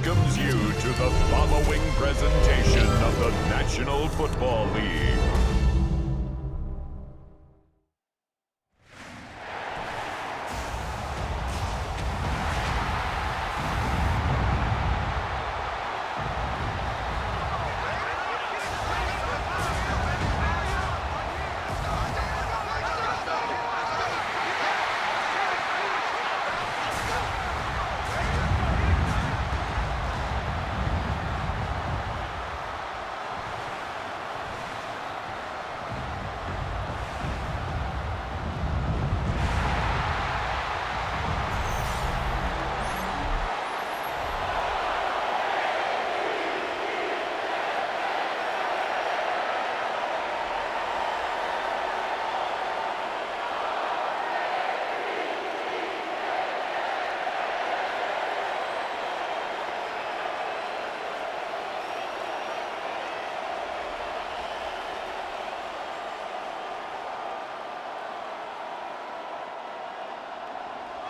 welcomes you to the following presentation of the National Football League.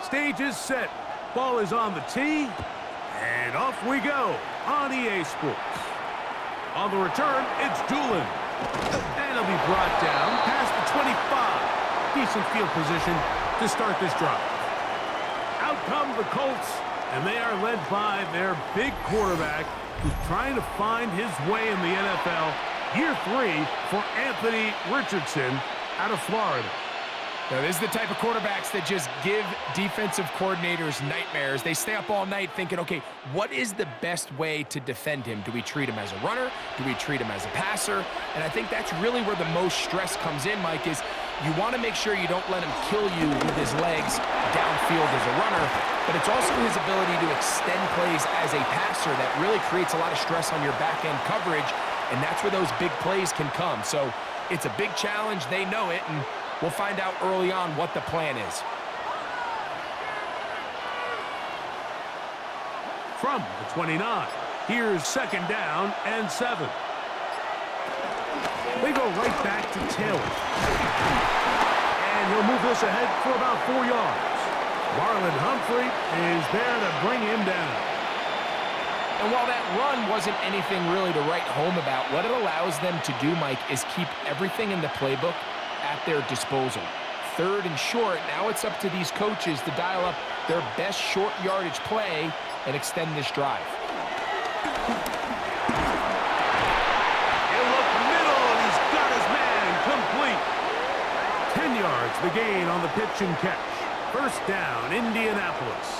Stage is set. Ball is on the tee. And off we go on EA Sports. On the return, it's Doolin. And he'll be brought down past the 25. Decent field position to start this drive. Out come the Colts, and they are led by their big quarterback who's trying to find his way in the NFL. Year 3 for Anthony Richardson out of Florida. Now, this is the type of quarterbacks that just give defensive coordinators nightmares. They stay up all night thinking, okay, what is the best way to defend him? Do we treat him as a runner? Do we treat him as a passer? And I think that's really where the most stress comes in, Mike, is you want to make sure you don't let him kill you with his legs downfield as a runner, but it's also his ability to extend plays as a passer that really creates a lot of stress on your back-end coverage, and that's where those big plays can come. So it's a big challenge. They know it, and we'll find out early on what the plan is. From the 29, here's 2nd down and 7. They go right back to Taylor. And he'll move this ahead for about 4 yards. Marlon Humphrey is there to bring him down. And while that run wasn't anything really to write home about, what it allows them to do, Mike, is keep everything in the playbook at their disposal. 3rd and short, now it's up to these coaches to dial up their best short yardage play and extend this drive. He'll look middle, and he's got his man complete. 10 yards the gain on the pitch and catch. 1st down, Indianapolis.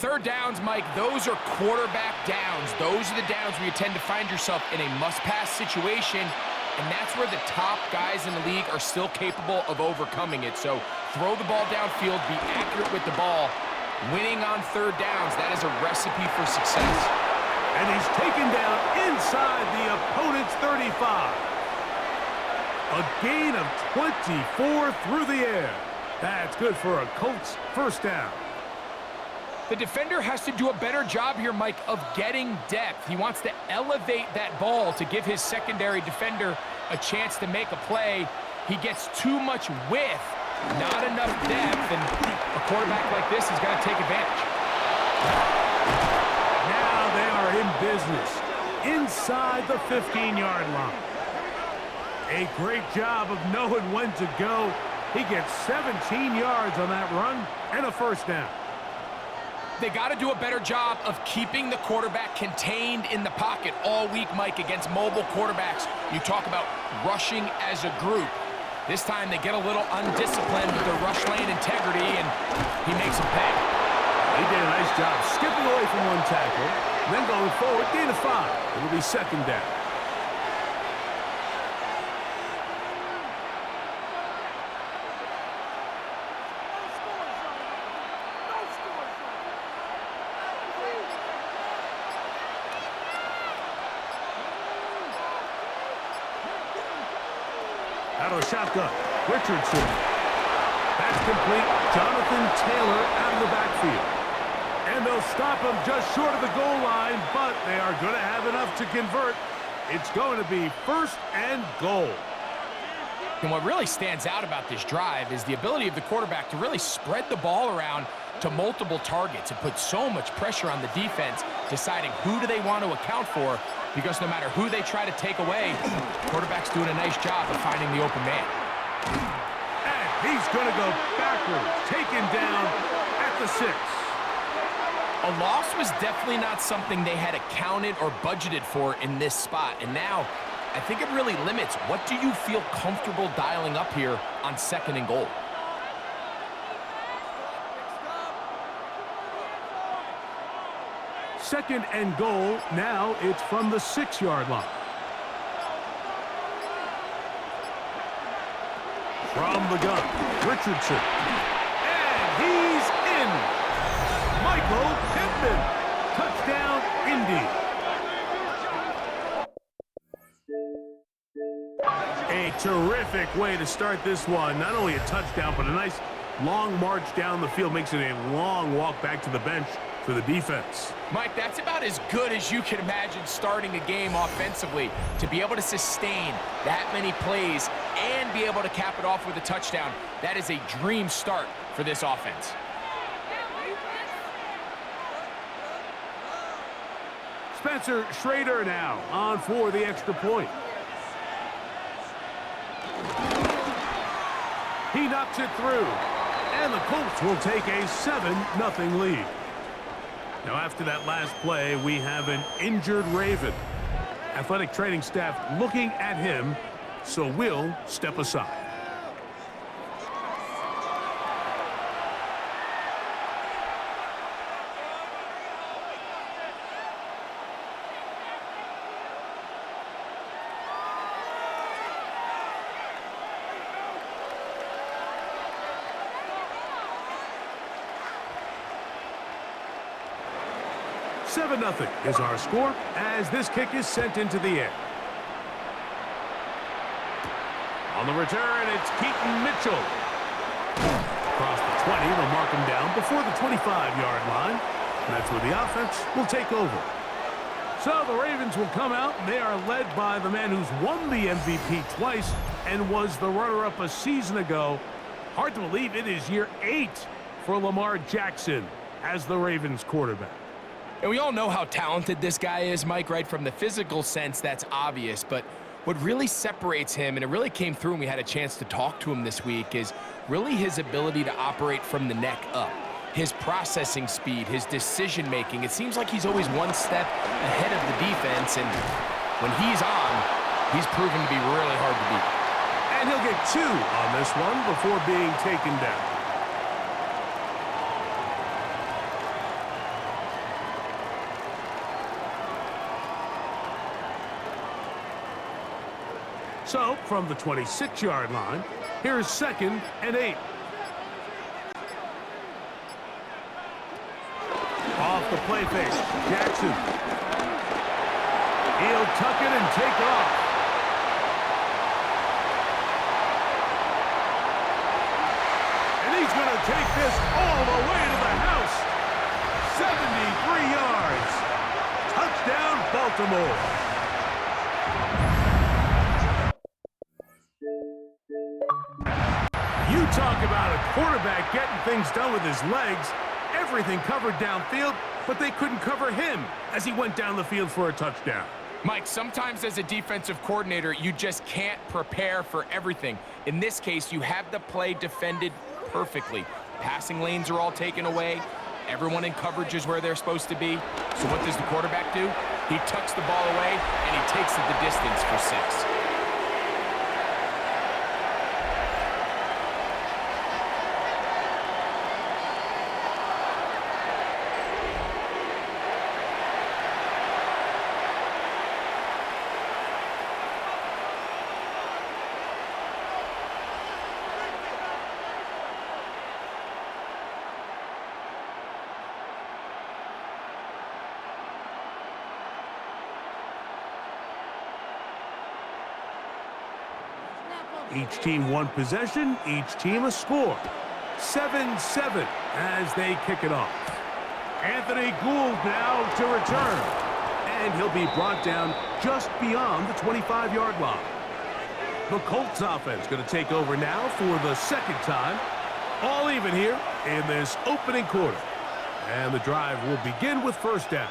Third downs, Mike, those are quarterback downs. Those are the downs where you tend to find yourself in a must-pass situation, and that's where the top guys in the league are still capable of overcoming it. So throw the ball downfield, be accurate with the ball. Winning on 3rd downs, that is a recipe for success. And he's taken down inside the opponent's 35. A gain of 24 through the air. That's good for a Colts 1st down. The defender has to do a better job here, Mike, of getting depth. He wants to elevate that ball to give his secondary defender a chance to make a play. He gets too much width, not enough depth, and a quarterback like this is going to take advantage. Now they are in business inside the 15-yard line. A great job of knowing when to go. He gets 17 yards on that run and a 1st down. They got to do a better job of keeping the quarterback contained in the pocket all week, Mike, against mobile quarterbacks. You talk about rushing as a group. This time they get a little undisciplined with their rush lane integrity, and he makes them pay. He did a nice job skipping away from one tackle, and then going forward, gain of 5. It'll be 2nd down. Out of the shotgun, Richardson. That's complete. Jonathan Taylor out of the backfield. And And they'll stop him just short of the goal line, but they are going to have enough to convert. It's going to be 1st and goal. And what really stands out about this drive is the ability of the quarterback to really spread the ball around to multiple targets. It puts so much pressure on the defense, deciding who do they want to account for, because no matter who they try to take away, the quarterback's doing a nice job of finding the open man. And he's going to go backwards, taken down at the 6. A loss was definitely not something they had accounted or budgeted for in this spot. And now, I think it really limits what do you feel comfortable dialing up here on 2nd and goal. Second and goal. Now it's from the 6-yard line. From the gun, Richardson. And he's in. Michael Pittman. Touchdown, Indy. A terrific way to start this one. Not only a touchdown, but a nice long march down the field. Makes it a long walk back to the bench for the defense. Mike, that's about as good as you can imagine starting a game offensively. To be able to sustain that many plays and be able to cap it off with a touchdown, that is a dream start for this offense. Spencer Schrader now on for the extra point. He knocks it through, and the Colts will take a 7-0 lead. Now, after that last play, we have an injured Raven. Athletic training staff looking at him, so we'll step aside. Nothing is our score as this kick is sent into the air. On the return, it's Keaton Mitchell. Across the 20, they'll mark him down before the 25-yard line. And that's where the offense will take over. So the Ravens will come out, and they are led by the man who's won the MVP twice and was the runner-up a season ago. Hard to believe it is year 8 for Lamar Jackson as the Ravens quarterback. And we all know how talented this guy is, Mike, right? From the physical sense, that's obvious. But what really separates him, and it really came through when we had a chance to talk to him this week, is really his ability to operate from the neck up. His processing speed, his decision-making. It seems like he's always one step ahead of the defense. And when he's on, he's proven to be really hard to beat. And he'll get 2 on this one before being taken down. So, from the 26-yard line, here is 2nd and 8. Off the play fake, Jackson. He'll tuck it and take off. And he's going to take this all the way to the house. 73 yards. Touchdown, Baltimore. You talk about a quarterback getting things done with his legs. Everything covered downfield, but they couldn't cover him as he went down the field for a touchdown. Mike, sometimes as a defensive coordinator, you just can't prepare for everything. In this case, you have the play defended perfectly. Passing lanes are all taken away. Everyone in coverage is where they're supposed to be. So what does the quarterback do? He tucks the ball away, and he takes it the distance for 6. Each team one possession, each team a score. 7-7 as they kick it off. Anthony Gould now to return. And he'll be brought down just beyond the 25-yard line. The Colts offense going to take over now for the second time. All even here in this opening quarter. And the drive will begin with first down.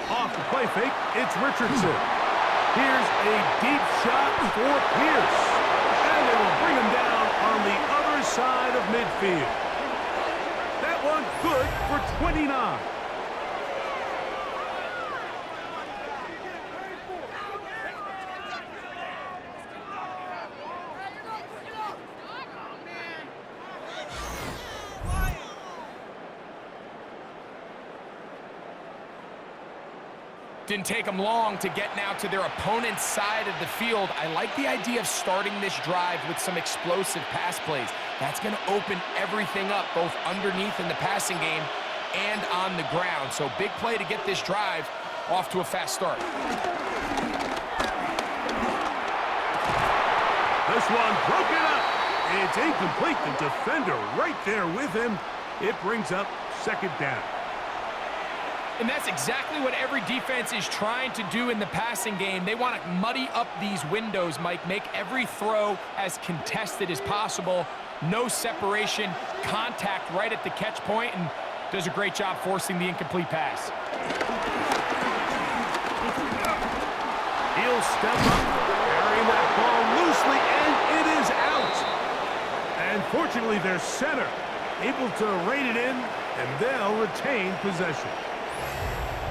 Off the play fake, it's Richardson. Here's a deep shot for Pierce. And they will bring him down on the other side of midfield. That one good for 29. Didn't take them long to get now to their opponent's side of the field. I like the idea of starting this drive with some explosive pass plays. That's going to open everything up, both underneath in the passing game and on the ground. So big play to get this drive off to a fast start. This one broken up. It's incomplete. The defender right there with him. It brings up second down. And that's exactly what every defense is trying to do in the passing game. They want to muddy up these windows, Mike, make every throw as contested as possible. No separation, contact right at the catch point, and does a great job forcing the incomplete pass. He'll step up, carrying that ball loosely, and it is out. And fortunately, their center able to rein it in, and they'll retain possession.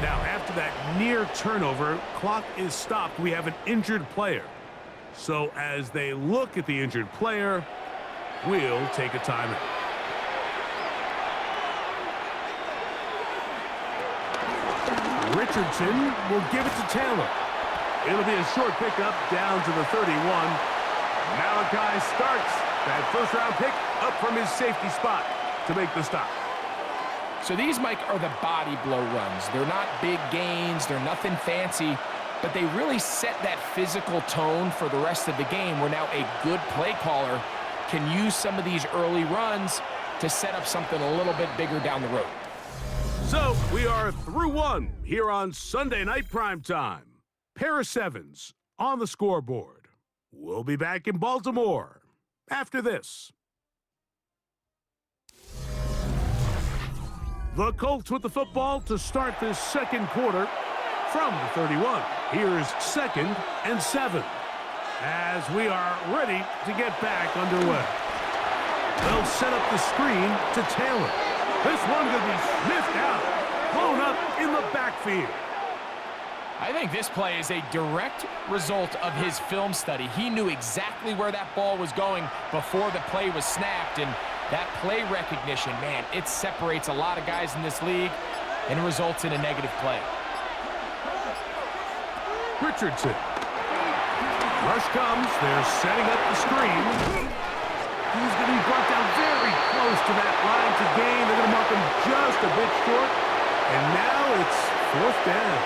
Now, after that near turnover, clock is stopped. We have an injured player. So as they look at the injured player, we'll take a timeout. Richardson will give it to Taylor. It'll be a short pickup down to the 31. Malachi starts that first-round pick up from his safety spot to make the stop. So these, Mike, are the body blow runs. They're not big gains. They're nothing fancy, but they really set that physical tone for the rest of the game where now a good play caller can use some of these early runs to set up something a little bit bigger down the road. So we are through one here on Sunday Night Primetime. Pair of sevens on the scoreboard. We'll be back in Baltimore after this. The Colts with the football to start this second quarter from the 31. Here's 2nd and 7 as we are ready to get back underway. They'll set up the screen to Taylor. This one going to be sniffed out, blown up in the backfield. I think this play is a direct result of his film study. He knew exactly where that ball was going before the play was snapped, and that play recognition, man, it separates a lot of guys in this league and results in a negative play. Richardson. Rush comes. They're setting up the screen. He's going to be brought down very close to that line to gain. They're going to mark him just a bit short. And now it's 4th down.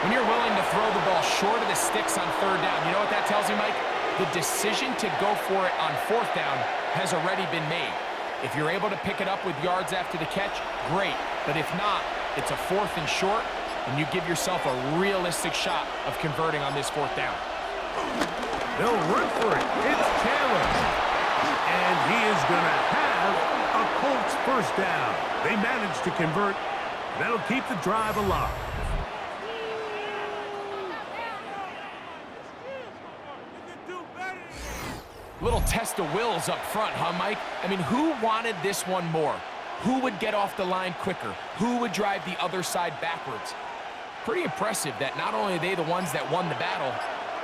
When you're willing to throw the ball short of the sticks on 3rd down, you know what that tells you, Mike? The decision to go for it on 4th down has already been made. If you're able to pick it up with yards after the catch, great. But if not, it's a 4th and short, and you give yourself a realistic shot of converting on this 4th down. They'll run for it. It's Taylor. And he is going to have a Colts first down. They managed to convert. That'll keep the drive alive. Little test of wills up front, huh, Mike? I mean, who wanted this one more? Who would get off the line quicker? Who would drive the other side backwards? Pretty impressive that not only are they the ones that won the battle,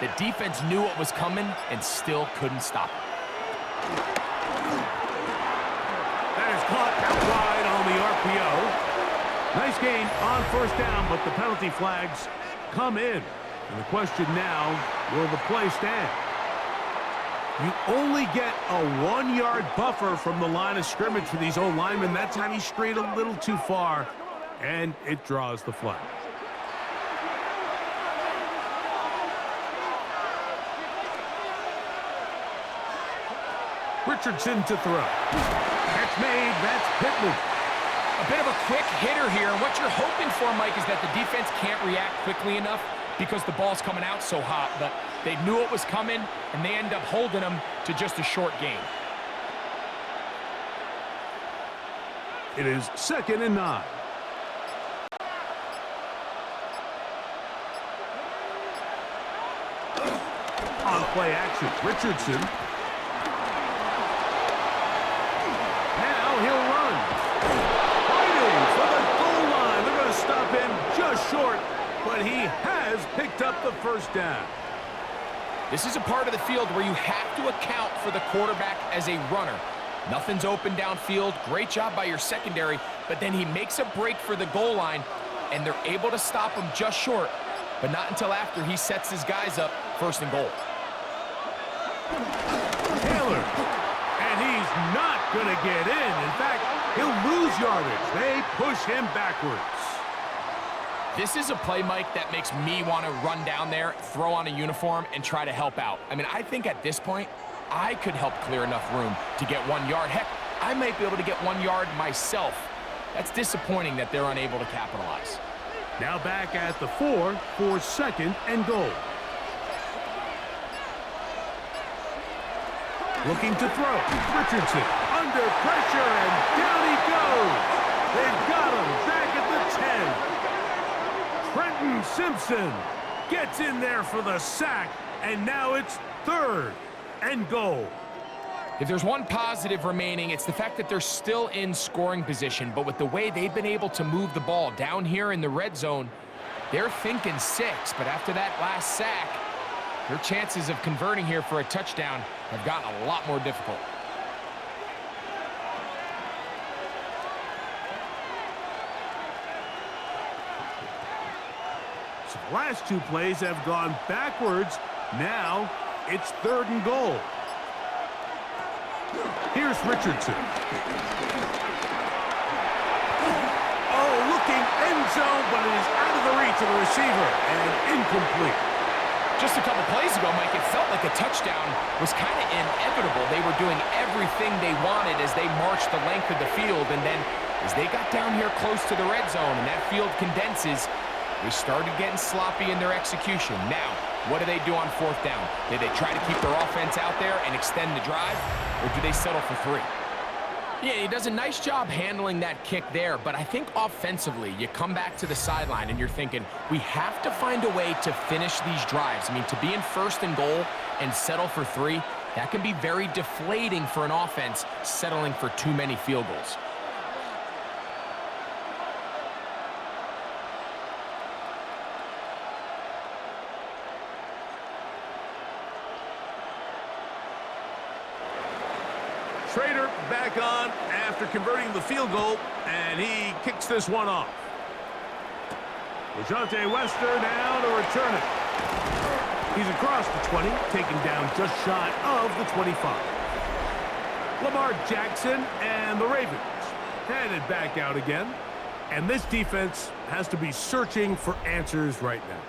the defense knew what was coming and still couldn't stop it. That is caught out wide on the RPO. Nice gain on first down, but the penalty flags come in. And the question now, will the play stand? You only get a 1-yard buffer from the line of scrimmage for these old linemen. That time he strayed a little too far, and it draws the flag. Richardson to throw. Catch made. That's Pittman. A bit of a quick hitter here, and what you're hoping for, Mike, is that the defense can't react quickly enough because the ball's coming out so hot, but they knew it was coming, and they end up holding them to just a short gain. It is 2nd and 9. On play action, Richardson. Now he'll run. Fighting for the goal line. They're going to stop him just short, but he has picked up the first down. This is a part of the field where you have to account for the quarterback as a runner. Nothing's open downfield. Great job by your secondary, but then he makes a break for the goal line, and they're able to stop him just short, but not until after he sets his guys up 1st and goal. Taylor, and he's not going to get in. In fact, he'll lose yardage. They push him backwards. This is a play, Mike, that makes me want to run down there, throw on a uniform, and try to help out. I mean, I think at this point, I could help clear enough room to get 1 yard. Heck, I might be able to get 1 yard myself. That's disappointing that they're unable to capitalize. Now back at the 4 for 2nd and goal. Looking to throw. Richardson under pressure, and down he goes. They've got him back at the 10. Trenton Simpson gets in there for the sack, and now it's 3rd and goal. If there's one positive remaining, it's the fact that they're still in scoring position, but with the way they've been able to move the ball down here in the red zone, they're thinking 6, but after that last sack, their chances of converting here for a touchdown have gotten a lot more difficult. So the last 2 plays have gone backwards. Now it's 3rd and goal. Here's Richardson. Oh, looking end zone, but it is out of the reach of the receiver and incomplete. Just a couple plays ago, Mike, it felt like a touchdown was kind of inevitable. They were doing everything they wanted as they marched the length of the field, and then as they got down here close to the red zone and that field condenses, they started getting sloppy in their execution. Now, what do they do on 4th down? Do they try to keep their offense out there and extend the drive, or do they settle for 3? Yeah, he does a nice job handling that kick there, but I think offensively, you come back to the sideline and you're thinking, we have to find a way to finish these drives. I mean, to be in 1st and goal and settle for 3, that can be very deflating for an offense settling for too many field goals. Schrader back on after converting the field goal, and he kicks this one off. LeJohntay Wester now to return it. He's across the 20, taken down just shy of the 25. Lamar Jackson and the Ravens headed back out again, and this defense has to be searching for answers right now.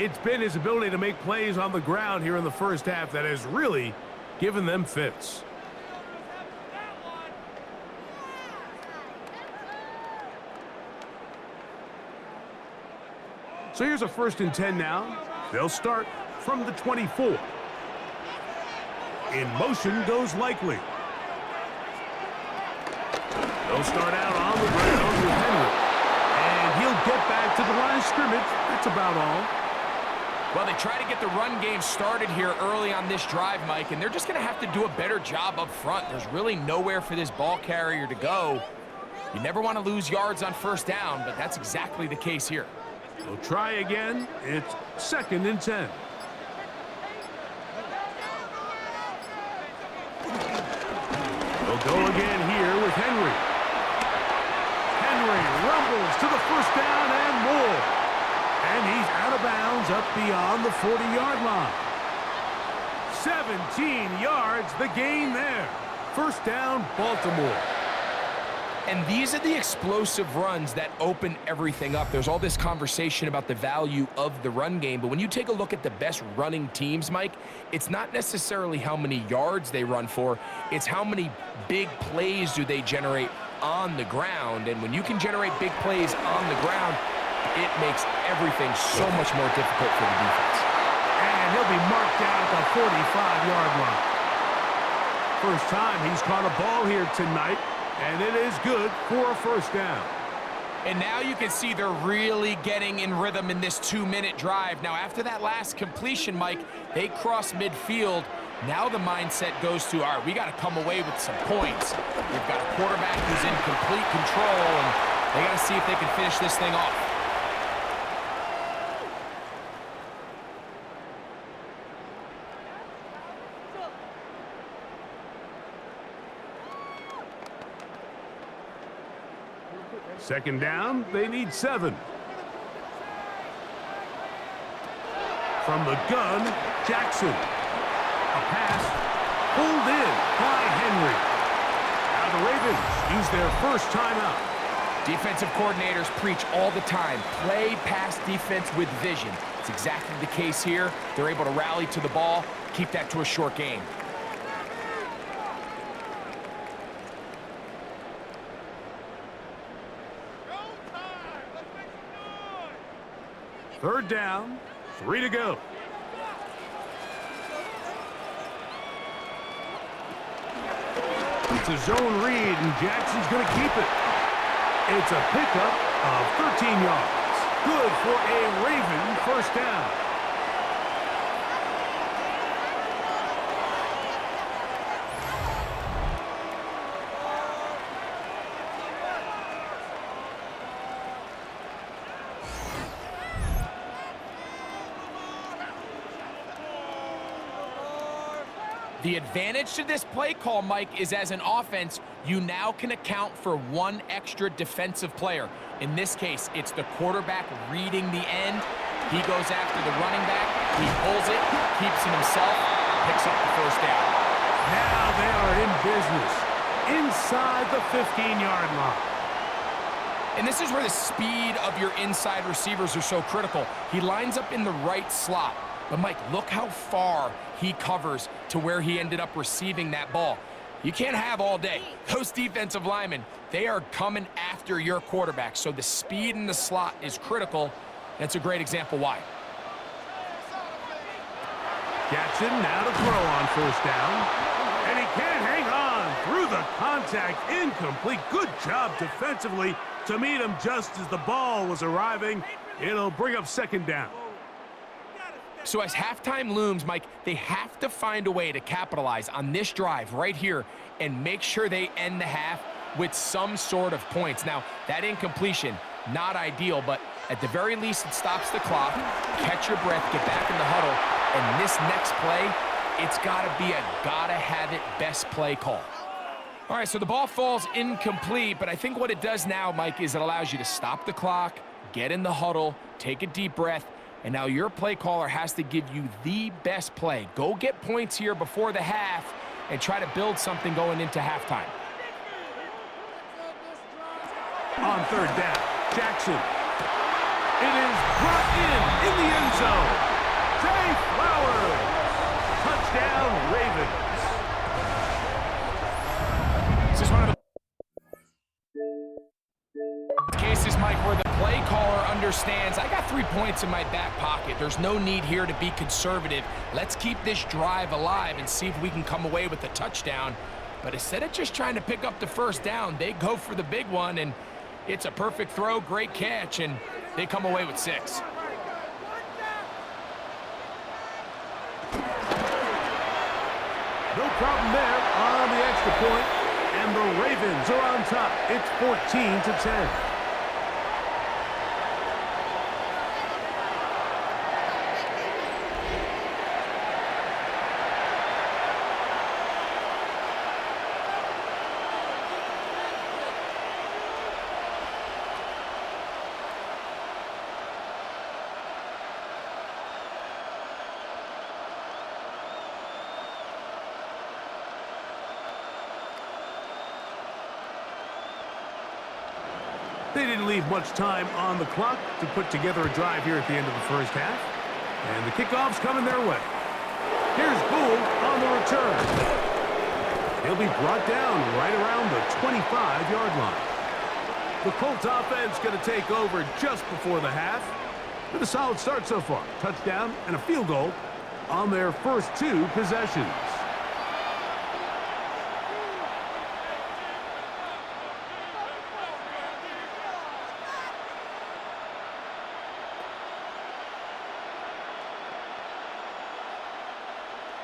It's been his ability to make plays on the ground here in the first half that has really given them fits. So here's a 1st and 10 now. They'll start from the 24. In motion goes Likely. They'll start out on the ground with Henry. And he'll get back to the line of scrimmage. That's about all. Well, they try to get the run game started here early on this drive, Mike, and they're just going to have to do a better job up front. There's really nowhere for this ball carrier to go. You never want to lose yards on 1st down, but that's exactly the case here. They'll try again. It's 2nd and 10. They'll go again here with Henry. Henry rumbles to the 1st down and more. And he's out of bounds up beyond the 40-yard line. 17 yards, the gain there. First down, Baltimore. And these are the explosive runs that open everything up. There's all this conversation about the value of the run game, but when you take a look at the best running teams, Mike, it's not necessarily how many yards they run for, it's how many big plays do they generate on the ground. And when you can generate big plays on the ground, it makes everything so much more difficult for the defense. And he'll be marked down at the 45-yard line. First time he's caught a ball here tonight. And it is good for a first down. And now you can see they're really getting in rhythm in this 2-minute drive. Now, after that last completion, Mike, they cross midfield. Now the mindset goes to, all right, we got to come away with some points. We've got a quarterback who's in complete control, and they got to see if they can finish this thing off. Second down, they need 7. From the gun, Jackson. A pass pulled in by Henry. Now the Ravens use their first timeout. Defensive coordinators preach all the time, play pass defense with vision. It's exactly the case here. They're able to rally to the ball, keep that to a short game. Third down, 3 to go. It's a zone read, and Jackson's going to keep it. It's a pickup of 13 yards. Good for a Raven first down. The advantage to this play call, Mike, is as an offense, you now can account for one extra defensive player. In this case, it's the quarterback reading the end. He goes after the running back. He pulls it, keeps it himself, picks up the first down. Now they are in business inside the 15-yard line. And this is where the speed of your inside receivers are so critical. He lines up in the right slot. But, Mike, look how far he covers to where he ended up receiving that ball. You can't have all day. Those defensive linemen, they are coming after your quarterback. So the speed in the slot is critical. That's a great example why. Jackson now to throw on first down. And he can't hang on through the contact. Incomplete. Good job defensively to meet him just as the ball was arriving. It'll bring up second down. So as halftime looms, Mike, they have to find a way to capitalize on this drive right here and make sure they end the half with some sort of points. Now, that incompletion, not ideal, but at the very least, it stops the clock. Catch your breath, get back in the huddle, and this next play, it's got to be a gotta-have-it best play call. All right, so the ball falls incomplete, but I think what it does now, Mike, is it allows you to stop the clock, get in the huddle, take a deep breath, and now your play caller has to give you the best play. Go get points here before the half and try to build something going into halftime. On third down, Jackson. It is brought in the end zone. Trey Flowers. Touchdown, Ravens. This is one of the cases, Mike, where the play caller understands, I got 3 points in my back pocket. There's no need here to be conservative. Let's keep this drive alive and see if we can come away with a touchdown. But instead of just trying to pick up the first down, they go for the big one, and it's a perfect throw, great catch, and they come away with 6. No problem there on the extra point, and the Ravens are on top. It's 14-10. They didn't leave much time on the clock to put together a drive here at the end of the first half. And the kickoff's coming their way. Here's Gould on the return. He'll be brought down right around the 25-yard line. The Colts offense going to take over just before the half. With a solid start so far. Touchdown and a field goal on their first 2 possessions.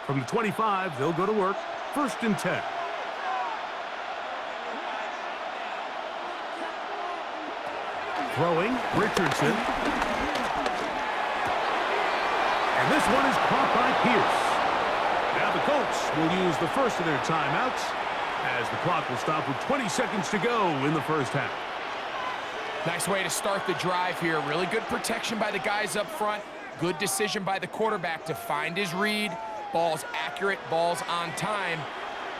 From the 25, they'll go to work. 1st and 10. Throwing, Richardson. And this one is caught by Pierce. Now the Colts will use the first of their timeouts as the clock will stop with 20 seconds to go in the first half. Nice way to start the drive here. Really good protection by the guys up front. Good decision by the quarterback to find his read. Ball's accurate, ball's on time.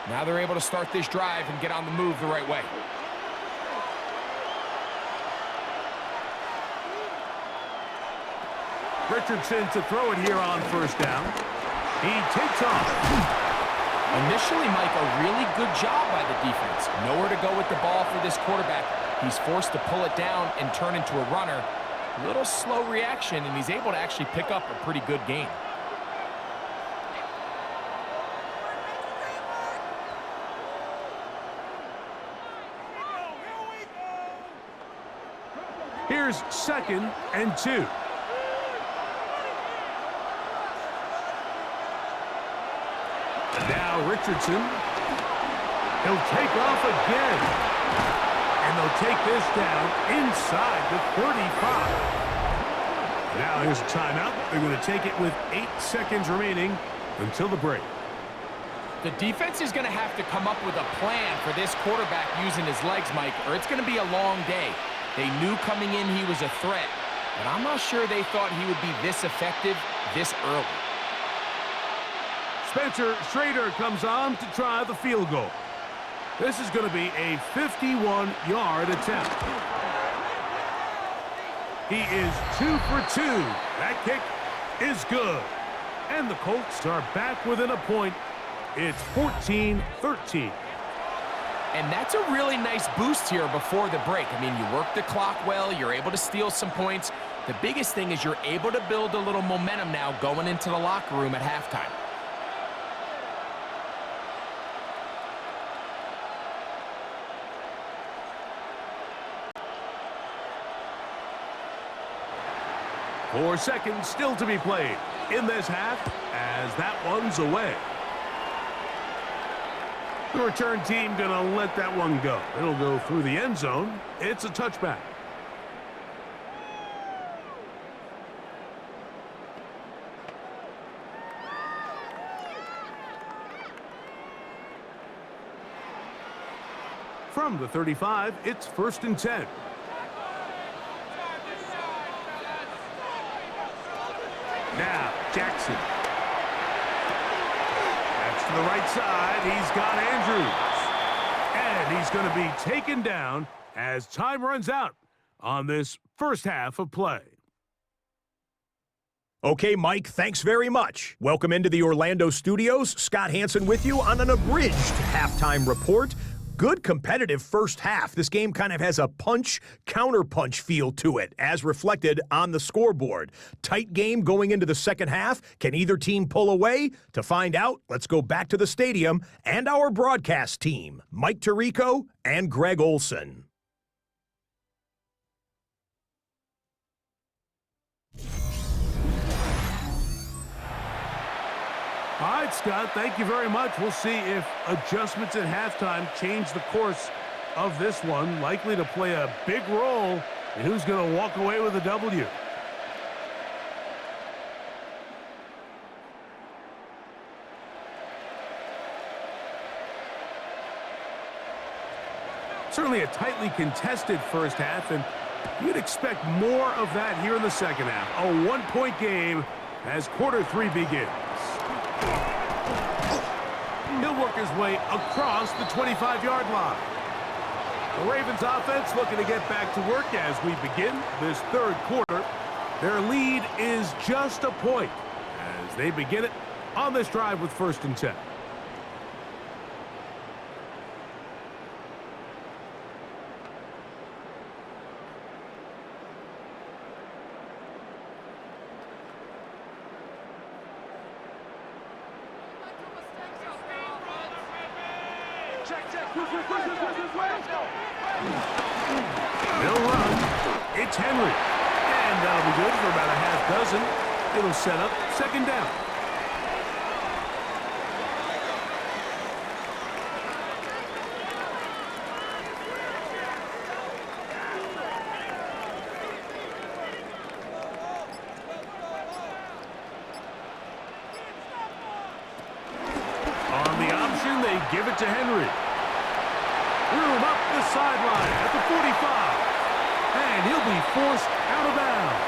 Now they're able to start this drive and get on the move the right way. Richardson to throw it here on 1st down. He takes off. Initially, Mike, a really good job by the defense. Nowhere to go with the ball for this quarterback. He's forced to pull it down and turn into a runner. A little slow reaction, and he's able to actually pick up a pretty good gain. Here's 2nd and 2. Now Richardson. He'll take off again. And they'll take this down inside the 35. Now here's a timeout. They're going to take it with 8 seconds remaining until the break. The defense is going to have to come up with a plan for this quarterback using his legs, Mike, or it's going to be a long day. They knew coming in he was a threat, but I'm not sure they thought he would be this effective this early. Spencer Schrader comes on to try the field goal. This is going to be a 51-yard attempt. He is 2 for 2. That kick is good. And the Colts are back within a point. It's 14-13. And that's a really nice boost here before the break. I mean, you work the clock well. You're able to steal some points. The biggest thing is you're able to build a little momentum now going into the locker room at halftime. Four seconds still to be played in this half as that one's away. The return team going to let that one go. It'll go through the end zone. It's a touchback. From the 35, it's 1st and 10. Now, Jackson. That's to the right side. He's got Andrews. And he's going to be taken down as time runs out on this first half of play. Okay, Mike, thanks very much. Welcome into the Orlando studios. Scott Hansen with you on an abridged halftime report. Good competitive first half. This game kind of has a punch-counterpunch feel to it, as reflected on the scoreboard. Tight game going into the second half. Can either team pull away? To find out, let's go back to the stadium and our broadcast team, Mike Tirico and Greg Olson. All right, Scott, thank you very much. We'll see if adjustments at halftime change the course of this one. Likely to play a big role in who's going to walk away with a W. Certainly a tightly contested first half, and you'd expect more of that here in the second half. A one-point game as quarter three begins. He'll work his way across the 25-yard line. The Ravens offense looking to get back to work as we begin this third quarter. Their lead is just a point as they begin it on this drive with 1st and 10. They'll run. It's Henry. And that'll be good for about a half dozen. It'll set up 2nd down. On the option, they give it to Henry. Room up the sideline at the 45. And he'll be forced out of bounds.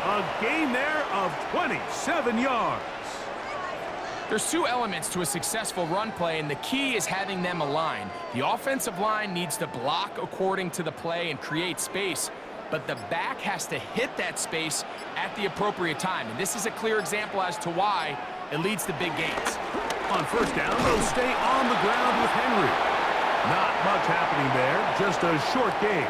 A gain there of 27 yards. There's 2 elements to a successful run play, and the key is having them aligned. The offensive line needs to block according to the play and create space, but the back has to hit that space at the appropriate time. And this is a clear example as to why it leads to big gains. On 1st down, they'll stay on the ground with Henry. Not much happening there, just a short gain.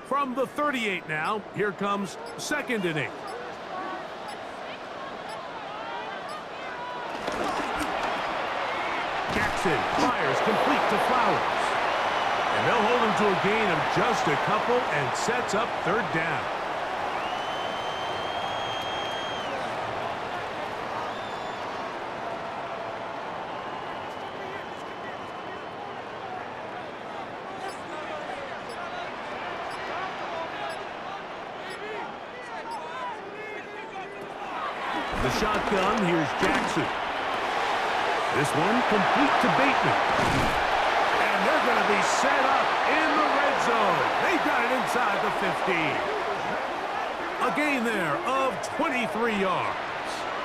From the 38 now, here comes 2nd and 8. Jackson fires complete to Flowers. And they'll hold him to a gain of just a couple and sets up 3rd down. The shotgun, here's Jackson. This one complete to Bateman. And they're going to be set up in the red zone. They got it inside the 50. A gain there of 23 yards.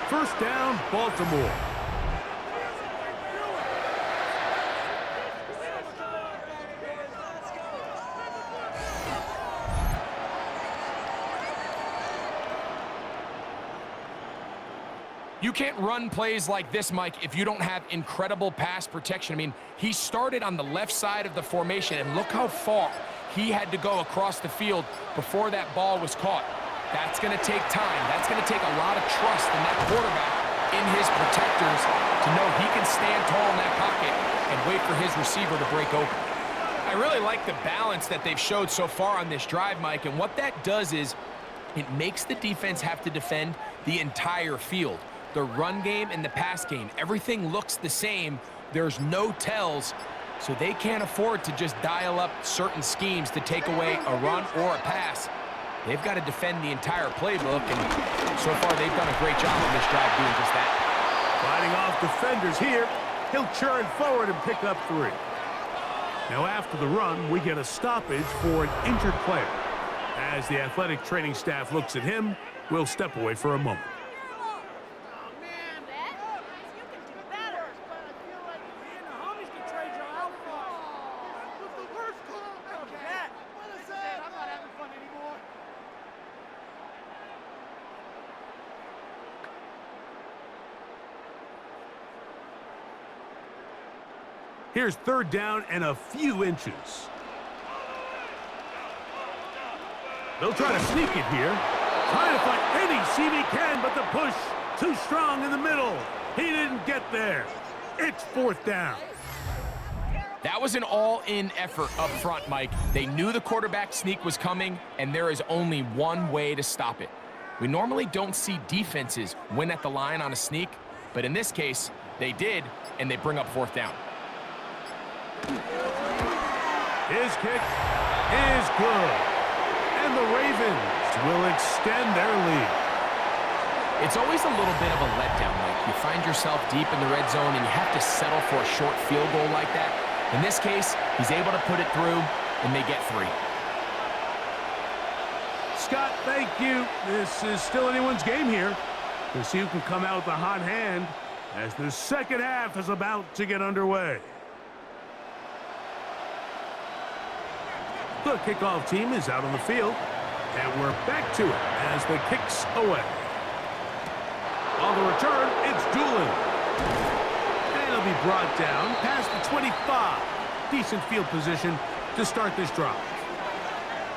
1st down, Baltimore. You can't run plays like this, Mike, if you don't have incredible pass protection. I mean, he started on the left side of the formation, and look how far he had to go across the field before that ball was caught. That's going to take time. That's going to take a lot of trust in that quarterback, in his protectors, to know he can stand tall in that pocket and wait for his receiver to break open. I really like the balance that they've showed so far on this drive, Mike, and what that does is it makes the defense have to defend the entire field. The run game and the pass game, everything looks the same. There's no tells, so they can't afford to just dial up certain schemes to take away a run or a pass. They've got to defend the entire playbook, and so far they've done a great job on this drive doing just that. Fighting off defenders here. He'll churn forward and pick up 3. Now after the run, we get a stoppage for an injured player. As the athletic training staff looks at him, we'll step away for a moment. Here's 3rd down and a few inches. They'll try to sneak it here. Trying to find any seam he can, but the push too strong in the middle. He didn't get there. It's 4th down. That was an all-in effort up front, Mike. They knew the quarterback sneak was coming, and there is only one way to stop it. We normally don't see defenses win at the line on a sneak, but in this case, they did, and they bring up 4th down. His kick is good. And the Ravens will extend their lead. It's always a little bit of a letdown, Mike. You find yourself deep in the red zone, and you have to settle for a short field goal like that. In this case, he's able to put it through, and they get 3. Scott, thank you. This is still anyone's game here. We'll see who can come out with the hot hand as the second half is about to get underway. The kickoff team is out on the field, and we're back to it as the kick's away. On the return, it's Doolin. And he'll be brought down past the 25. Decent field position to start this drive.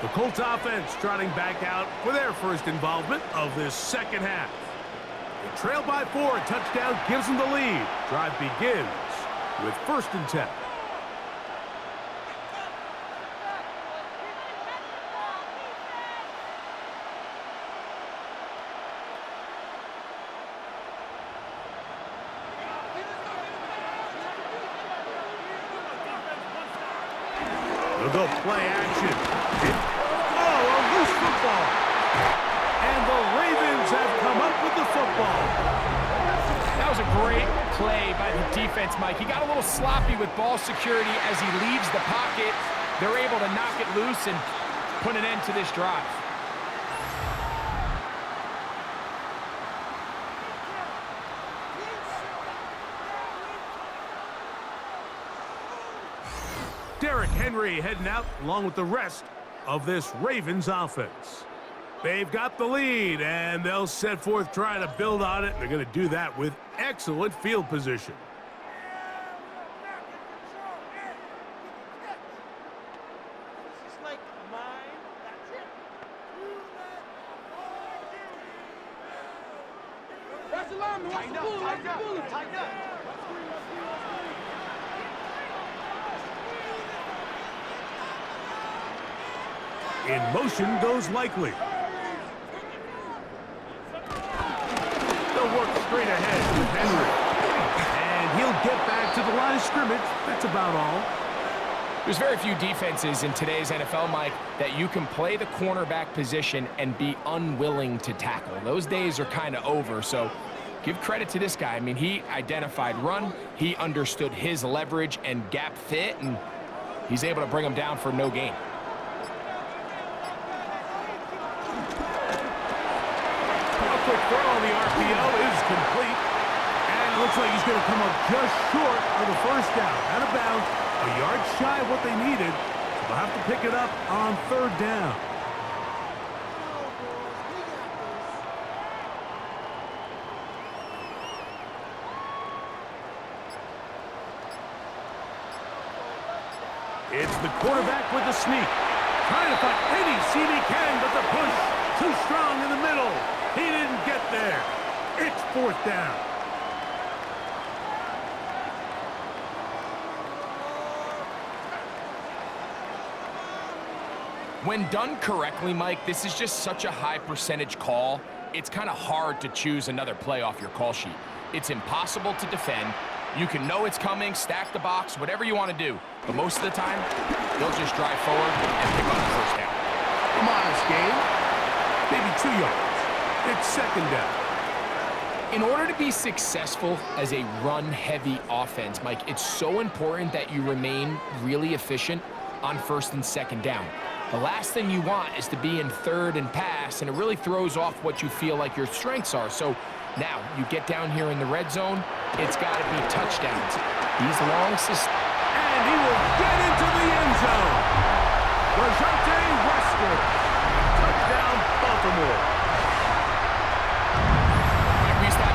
The Colts offense trotting back out for their first involvement of this second half. They trail by 4. A touchdown gives them the lead. Drive begins with 1st and 10. They'll go play action. Oh, a loose football. And the Ravens have come up with the football. That was a great play by the defense, Mike. He got a little sloppy with ball security as he leaves the pocket. They're able to knock it loose and put an end to this drive. Derrick Henry heading out along with the rest of this Ravens offense. They've got the lead, and they'll set forth trying to build on it. They're going to do that with excellent field position. In motion goes Likely. They'll work straight ahead with Henry. And he'll get back to the line of scrimmage. That's about all. There's very few defenses in today's NFL, Mike, that you can play the cornerback position and be unwilling to tackle. Those days are kind of over, so give credit to this guy. I mean, he identified run, he understood his leverage and gap fit, and he's able to bring him down for no gain. Quick throw on the RPO is complete. And it looks like he's going to come up just short of the first down. Out of bounds, a yard shy of what they needed. So they'll have to pick it up on 3rd down. It's the quarterback with the sneak. Trying to find any seam he can, but the push too strong in the middle. He didn't get there. It's 4th down. When done correctly, Mike, this is just such a high percentage call. It's kind of hard to choose another play off your call sheet. It's impossible to defend. You can know it's coming, stack the box, whatever you want to do. But most of the time, they'll just drive forward and pick up the 1st down. A modest gain. Maybe 2 yards. It's 2nd down. In order to be successful as a run-heavy offense, Mike, it's so important that you remain really efficient on 1st and 2nd down. The last thing you want is to be in 3rd and pass, and it really throws off what you feel like your strengths are. So now you get down here in the red zone, it's got to be touchdowns. These long and he will get into the end zone. Rajante Wester. Touchdown, Baltimore.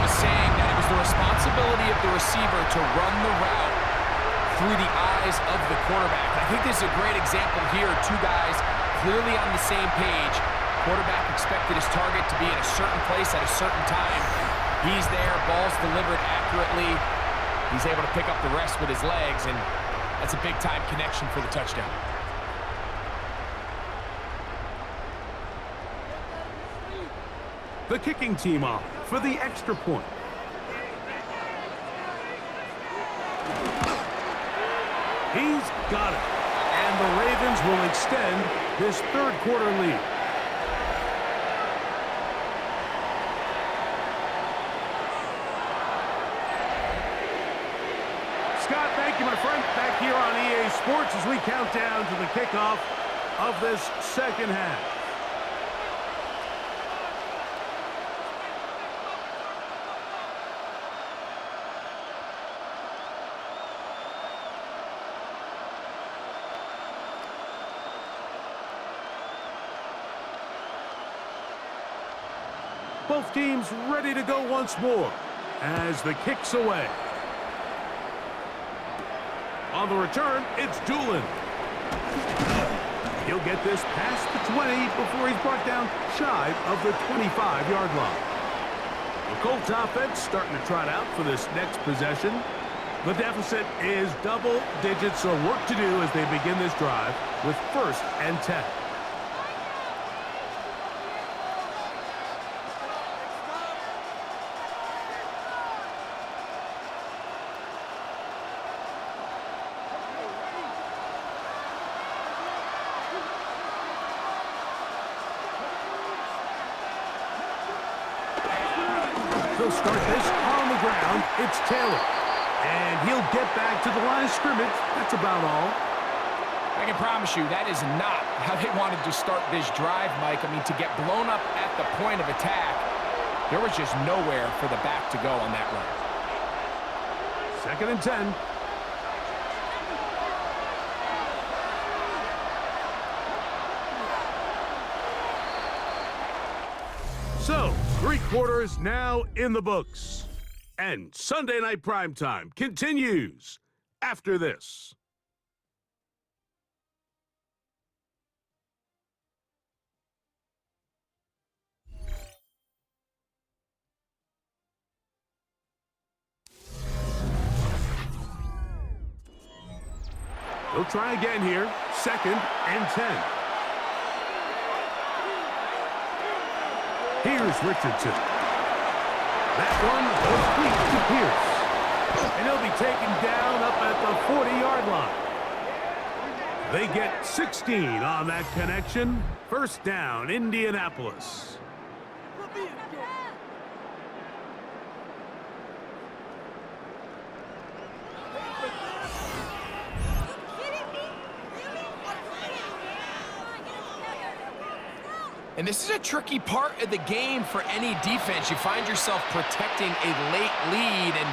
Saying that it was the responsibility of the receiver to run the route through the eyes of the quarterback. I think this is a great example here. 2 guys clearly on the same page. Quarterback expected his target to be in a certain place at a certain time. He's there, ball's delivered accurately. He's able to pick up the rest with his legs, and that's a big-time connection for the touchdown. The kicking team off for the extra point. He's got it. And the Ravens will extend this 3rd quarter lead. Scott, thank you, my friend. Back here on EA Sports as we count down to the kickoff of this 2nd half. Both teams ready to go once more as the kick's away. On the return, it's Doolin. He'll get this past the 20 before he's brought down shy of the 25-yard line. The Colts offense starting to trot out for this next possession. The deficit is double digits, so work to do as they begin this drive with 1st and 10. They'll start this on the ground. It's Taylor. And he'll get back to the line of scrimmage. That's about all. I can promise you that is not how they wanted to start this drive, Mike. I mean, to get blown up at the point of attack, there was just nowhere for the back to go on that run. 2nd and 10. So, 3 quarters now in the books. And Sunday Night Primetime continues after this. They'll try again here. 2nd and 10. Here's Richardson. That one complete to Pierce. And he'll be taken down up at the 40-yard line. They get 16 on that connection. 1st down, Indianapolis. And this is a tricky part of the game for any defense. You find yourself protecting a late lead, and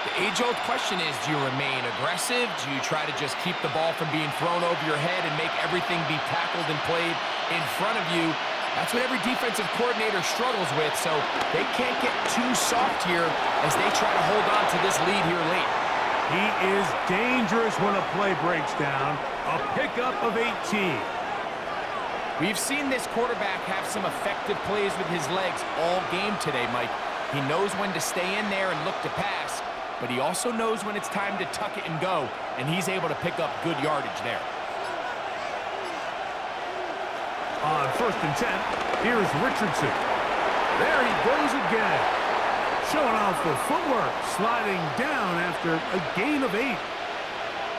the age-old question is, do you remain aggressive? Do you try to just keep the ball from being thrown over your head and make everything be tackled and played in front of you? That's what every defensive coordinator struggles with, so they can't get too soft here as they try to hold on to this lead here late. He is dangerous when a play breaks down. A pickup of 18. We've seen this quarterback have some effective plays with his legs all game today, Mike. He knows when to stay in there and look to pass, but he also knows when it's time to tuck it and go, and he's able to pick up good yardage there. On 1st and 10, here's Richardson. There he goes again. Showing off the footwork, sliding down after a gain of 8.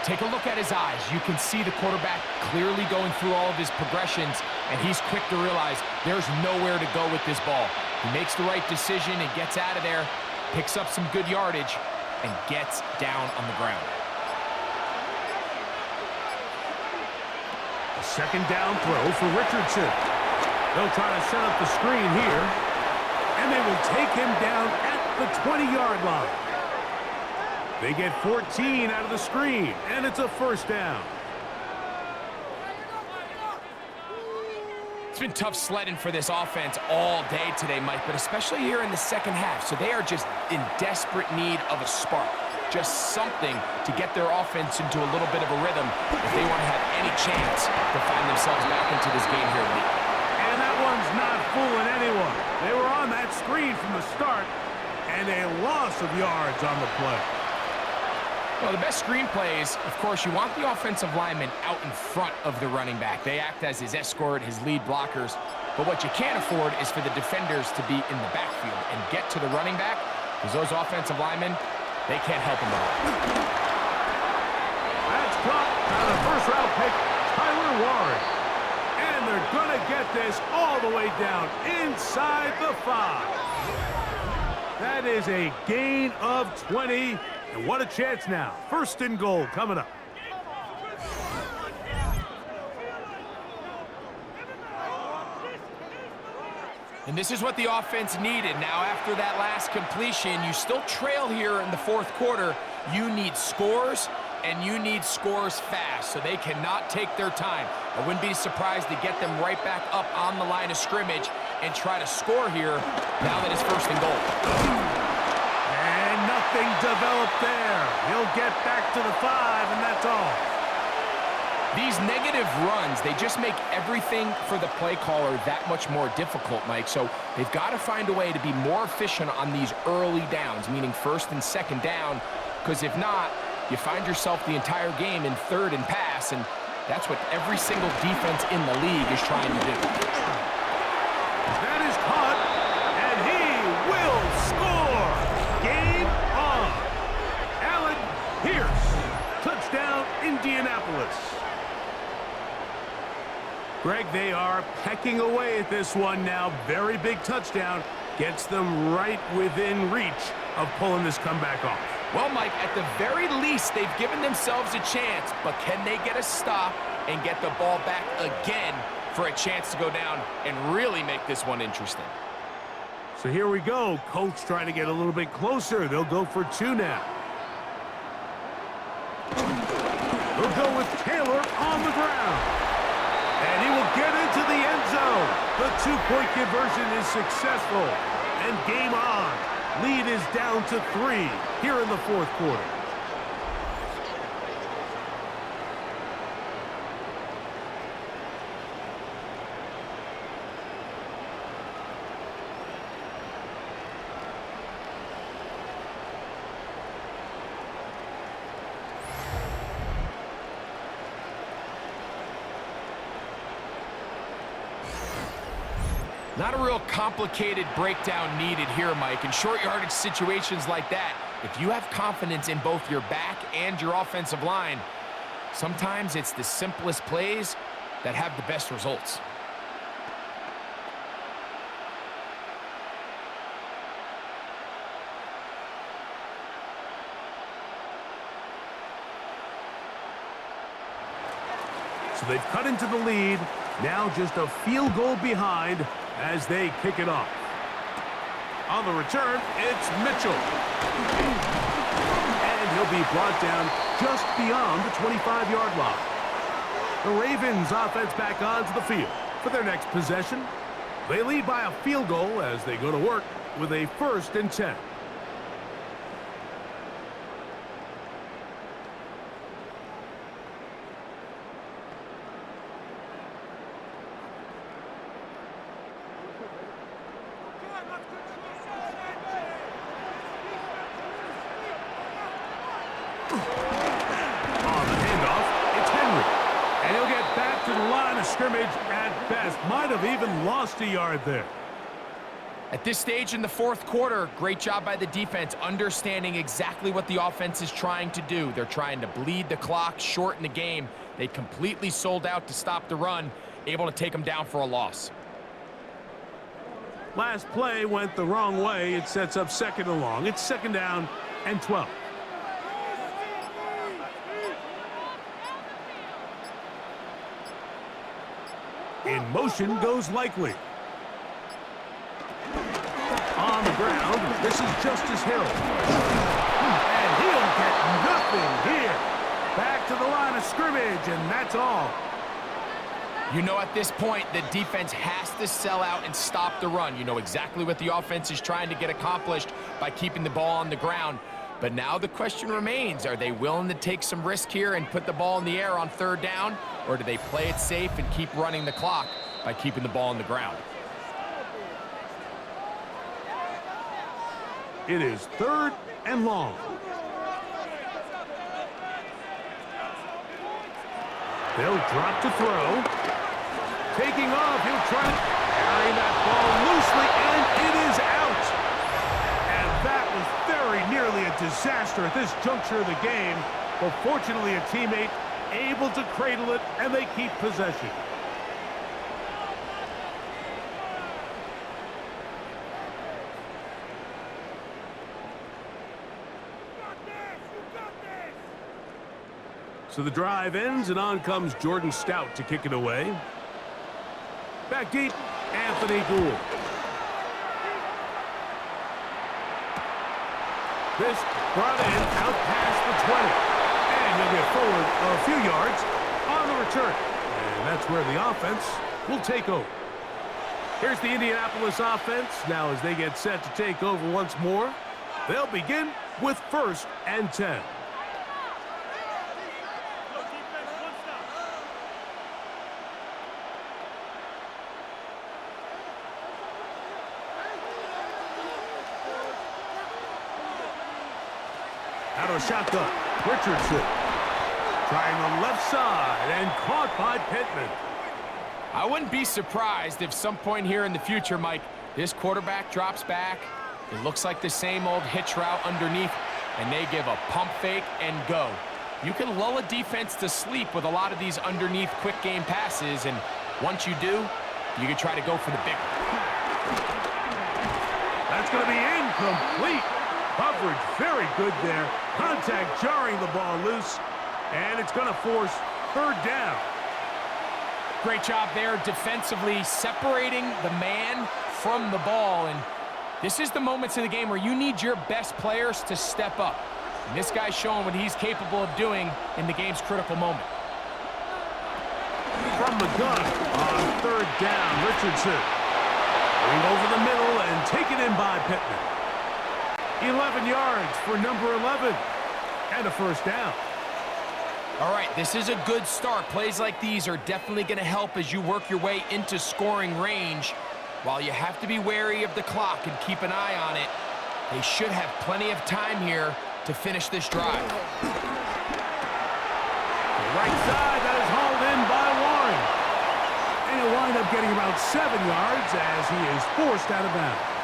Take a look at his eyes. You can see the quarterback clearly going through all of his progressions, and he's quick to realize there's nowhere to go with this ball. He makes the right decision and gets out of there, picks up some good yardage, and gets down on the ground. A 2nd down throw for Richardson. They'll try to set up the screen here, and they will take him down at the 20-yard line. They get 14 out of the screen, and it's a 1st down. It's been tough sledding for this offense all day today, Mike, but especially here in the 2nd half. So they are just in desperate need of a spark, just something to get their offense into a little bit of a rhythm if they want to have any chance to find themselves back into this game here late. And that one's not fooling anyone. They were on that screen from the start, and a loss of yards on the play. Well, the best screen plays, of course, you want the offensive lineman out in front of the running back. They act as his escort, his lead blockers. But what you can't afford is for the defenders to be in the backfield and get to the running back, because those offensive linemen, they can't help him at all. That's caught on a 1st-round pick, Tyler Warren. And they're going to get this all the way down inside the 5. That is a gain of 20. And what a chance now. 1st and goal coming up. And this is what the offense needed. Now, after that last completion, you still trail here in the 4th quarter. You need scores, and you need scores fast, so they cannot take their time. I wouldn't be surprised to get them right back up on the line of scrimmage and try to score here now that it's first and goal. And nothing developed there. He'll get back to the 5, and that's all. These negative runs, they just make everything for the play caller that much more difficult, Mike. So they've got to find a way to be more efficient on these early downs, meaning first and second down, because if not, you find yourself the entire game in third and pass, and that's what every single defense in the league is trying to do. That is caught, and he will score. Game on. Allen Pierce. Touchdown, Indianapolis. Greg, they are pecking away at this one now. Very big touchdown. Gets them right within reach of pulling this comeback off. Well, Mike, at the very least, they've given themselves a chance, but can they get a stop and get the ball back again for a chance to go down and really make this one interesting? So here we go. Colts trying to get a little bit closer. They'll go for 2 now. They'll go with Taylor on the ground. And he will get into the end zone. The 2-point conversion is successful. And game on. Lead is down to 3 here in the fourth quarter. Not a real complicated breakdown needed here, Mike. In short yardage situations like that, if you have confidence in both your back and your offensive line, sometimes it's the simplest plays that have the best results. So they've cut into the lead. Now just a field goal behind as they kick it off. On the return, it's Mitchell. And he'll be brought down just beyond the 25-yard line. The Ravens offense back onto the field for their next possession. They lead by a field goal as they go to work with a 1st and 10. Scrimmage at best. Might have even lost a yard there. At this stage in the fourth quarter, great job by the defense, understanding exactly what the offense is trying to do. They're trying to bleed the clock, shorten the game. They completely sold out to stop the run, able to take them down for a loss. Last play went the wrong way. It sets up 2nd and long. It's 2nd down and 12. In motion goes Likely. On the ground, this is Justice Hill. And he'll get nothing here. Back to the line of scrimmage, and that's all. You know, at this point, the defense has to sell out and stop the run. You know exactly what the offense is trying to get accomplished by keeping the ball on the ground. But now the question remains, are they willing to take some risk here and put the ball in the air on 3rd down? Or do they play it safe and keep running the clock by keeping the ball on the ground? It is 3rd and long. They'll drop to throw. Taking off, he'll try to carry that ball loosely, and it is out. And that was very nearly a disaster at this juncture of the game. But fortunately, a teammate able to cradle it, and they keep possession. So the drive ends, and on comes Jordan Stout to kick it away. Back deep, Anthony Gould. This brought in out past the 20. And he'll get forward a few yards on the return. And that's where the offense will take over. Here's the Indianapolis offense. Now as they get set to take over once more, they'll begin with 1st and 10. Out of shotgun, Richardson. Trying the left side and caught by Pittman. I wouldn't be surprised if some point here in the future, Mike, this quarterback drops back. It looks like the same old hitch route underneath, and they give a pump fake and go. You can lull a defense to sleep with a lot of these underneath quick game passes, and once you do, you can try to go for the big one. That's going to be incomplete. Coverage very good there. Contact jarring the ball loose, and it's going to force 3rd down. Great job there defensively, separating the man from the ball. And this is the moments of the game where you need your best players to step up. And this guy's showing what he's capable of doing in the game's critical moment. From the gun on 3rd down, Richardson. Going over the middle and taken in by Pittman. 11 yards for number 11. And a 1st down. All right, this is a good start. Plays like these are definitely going to help as you work your way into scoring range. While you have to be wary of the clock and keep an eye on it, they should have plenty of time here to finish this drive. The right side, that is hauled in by Warren. And he'll wind up getting about 7 yards as he is forced out of bounds.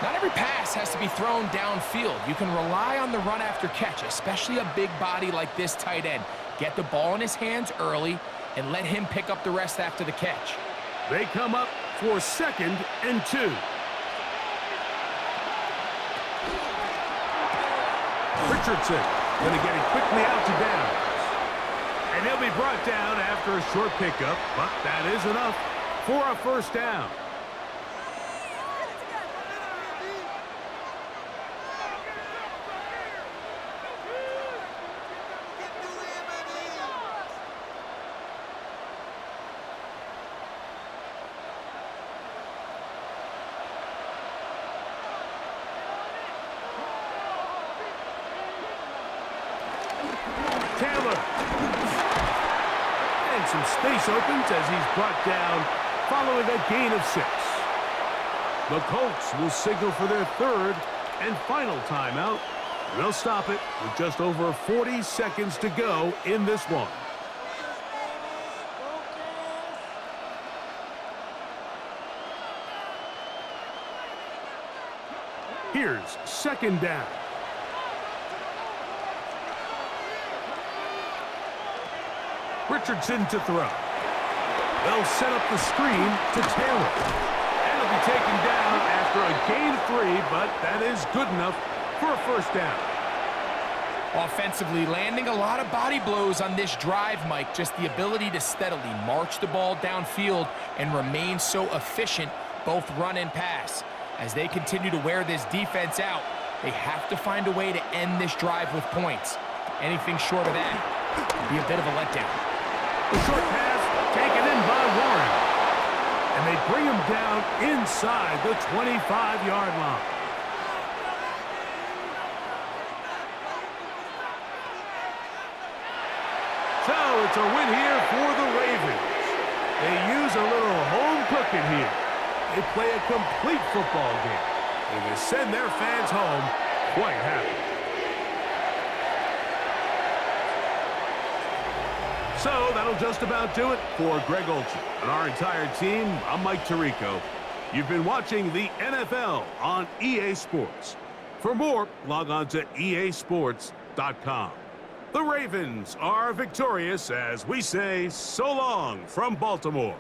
Not every pass has to be thrown downfield. You can rely on the run after catch, especially a big body like this tight end. Get the ball in his hands early and let him pick up the rest after the catch. They come up for 2nd and 2. Richardson going to get it quickly out to downs. And he'll be brought down after a short pickup, but that is enough for a 1st down. Taylor. And some space opens as he's brought down following a gain of 6. The Colts will signal for their 3rd and final timeout. They'll stop it with just over 40 seconds to go in this one. Here's 2nd down. Richardson to throw. They'll set up the screen to Taylor. And he'll be taken down after a gain of 3, but that is good enough for a 1st down. Offensively, landing a lot of body blows on this drive, Mike. Just the ability to steadily march the ball downfield and remain so efficient, both run and pass. As they continue to wear this defense out, they have to find a way to end this drive with points. Anything short of that would be a bit of a letdown. The short pass taken in by Warren. And they bring him down inside the 25-yard line. So it's a win here for the Ravens. They use a little home cooking here. They play a complete football game. And they send their fans home quite happy. So that'll just about do it for Greg Olsen and our entire team. I'm Mike Tirico. You've been watching the NFL on EA Sports. For more, log on to easports.com. The Ravens are victorious as we say so long from Baltimore.